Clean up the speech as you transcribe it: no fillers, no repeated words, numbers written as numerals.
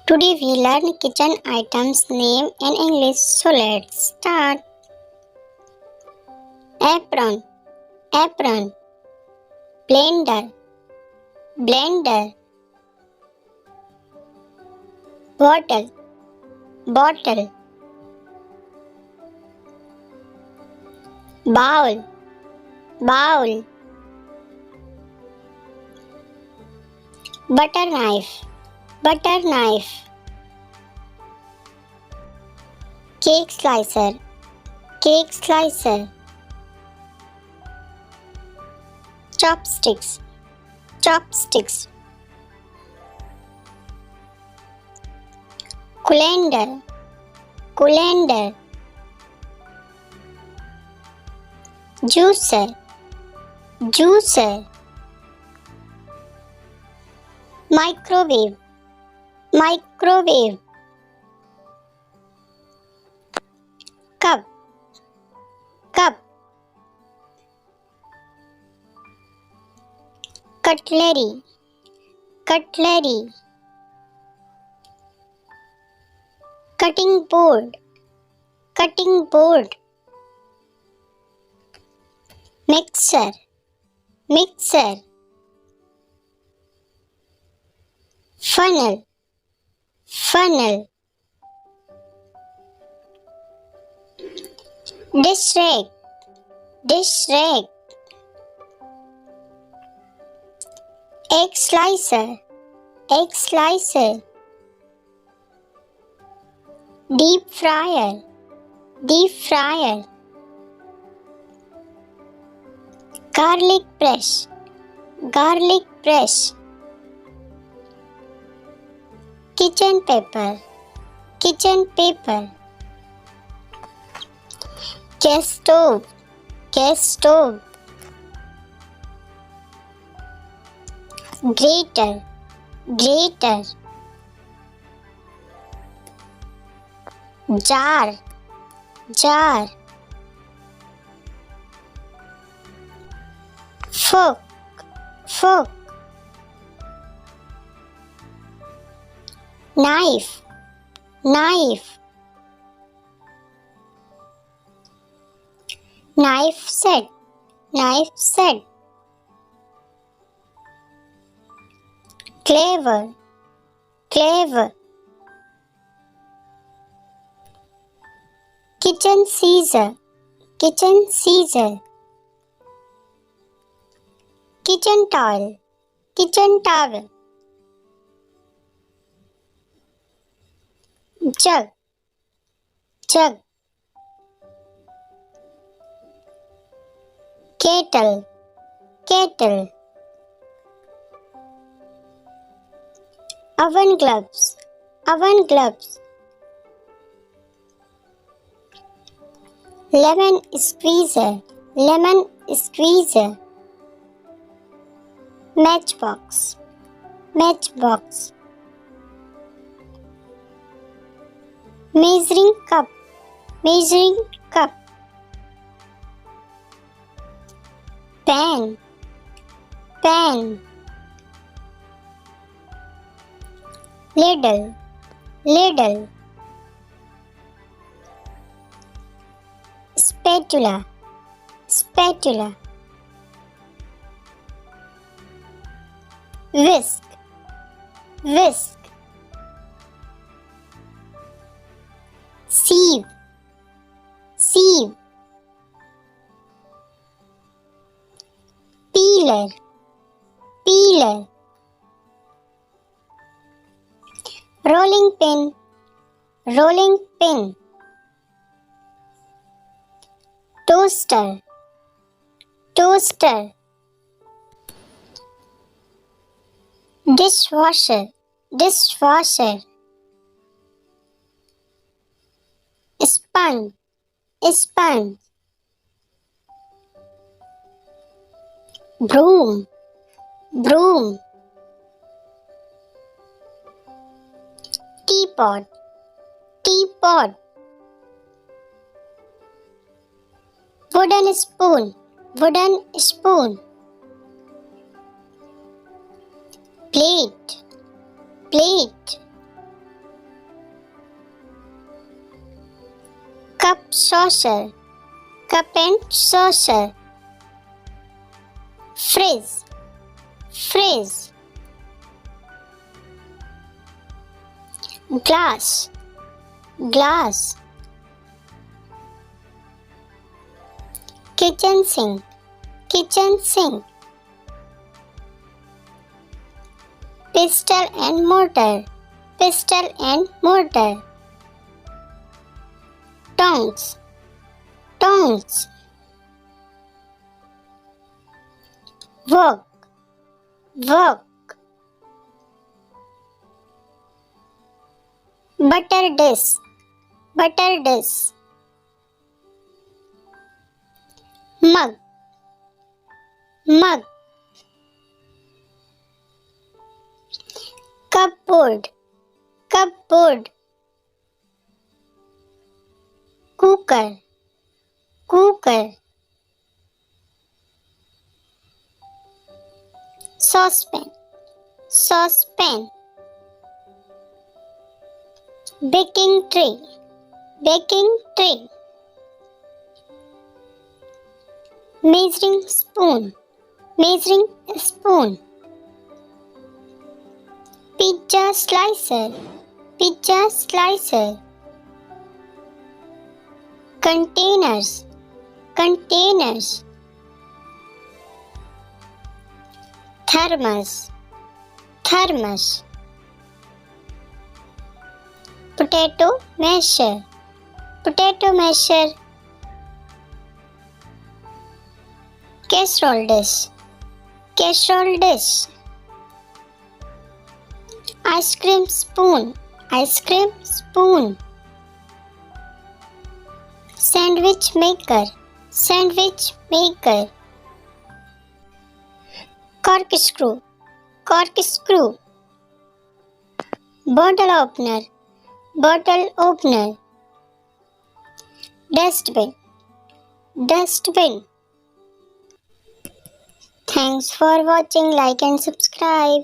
Today we learn kitchen items name in English, so let's start. Apron, apron. Blender, blender. Bottle, bottle. Bowl, bowl. Butter knife, butter knife. Cake slicer, cake slicer. Chopsticks, chopsticks. Colander, colander. Juicer, juicer. Microwave, microwave. Cup, cup. Cutlery, cutlery. Cutting board, cutting board. Mixer, mixer. Funnel, funnel. Dish rack, dish rack. Egg slicer, egg slicer. Deep fryer, deep fryer. Garlic press, garlic press. Kitchen paper, kitchen paper. Gas stove, gas stove. Grater, grater. Jar, jar. Fork, fork. Knife, knife. Knife set, knife set. Cleaver, cleaver. Kitchen scissor, kitchen scissor. Kitchen towel, kitchen towel. Jug, jug. Kettle, kettle. Oven gloves, oven gloves. Lemon squeezer, lemon squeezer. Matchbox, matchbox. Measuring cup, measuring cup. Pan, pan. Ladle, ladle. Spatula, spatula. Whisk, whisk. Sieve, sieve. Peeler, peeler. Rolling pin, rolling pin. Toaster, toaster. Dishwasher, dishwasher. Sponge, sponge. Broom, broom. Teapot, teapot. Wooden spoon, wooden spoon. Plate, plate. cup saucer, cup and saucer. Fridge, fridge. Glass, glass. Kitchen sink, kitchen sink. Pestle and mortar, pestle and mortar. Tongs, tongs. Wok, wok. Butter dish, butter dish. Mug, mug. Cupboard, cupboard. Cooker, cooker. Saucepan, saucepan. Baking tray, baking tray. Measuring spoon, measuring spoon. Pizza slicer, pizza slicer. Containers, containers. Thermos, thermos. Potato masher, potato masher. Casserole dish, casserole dish. Ice cream spoon, ice cream spoon. Sandwich maker, sandwich maker. Corkscrew, corkscrew. Bottle opener, bottle opener. Dustbin, dustbin. Thanks for watching. Like and subscribe.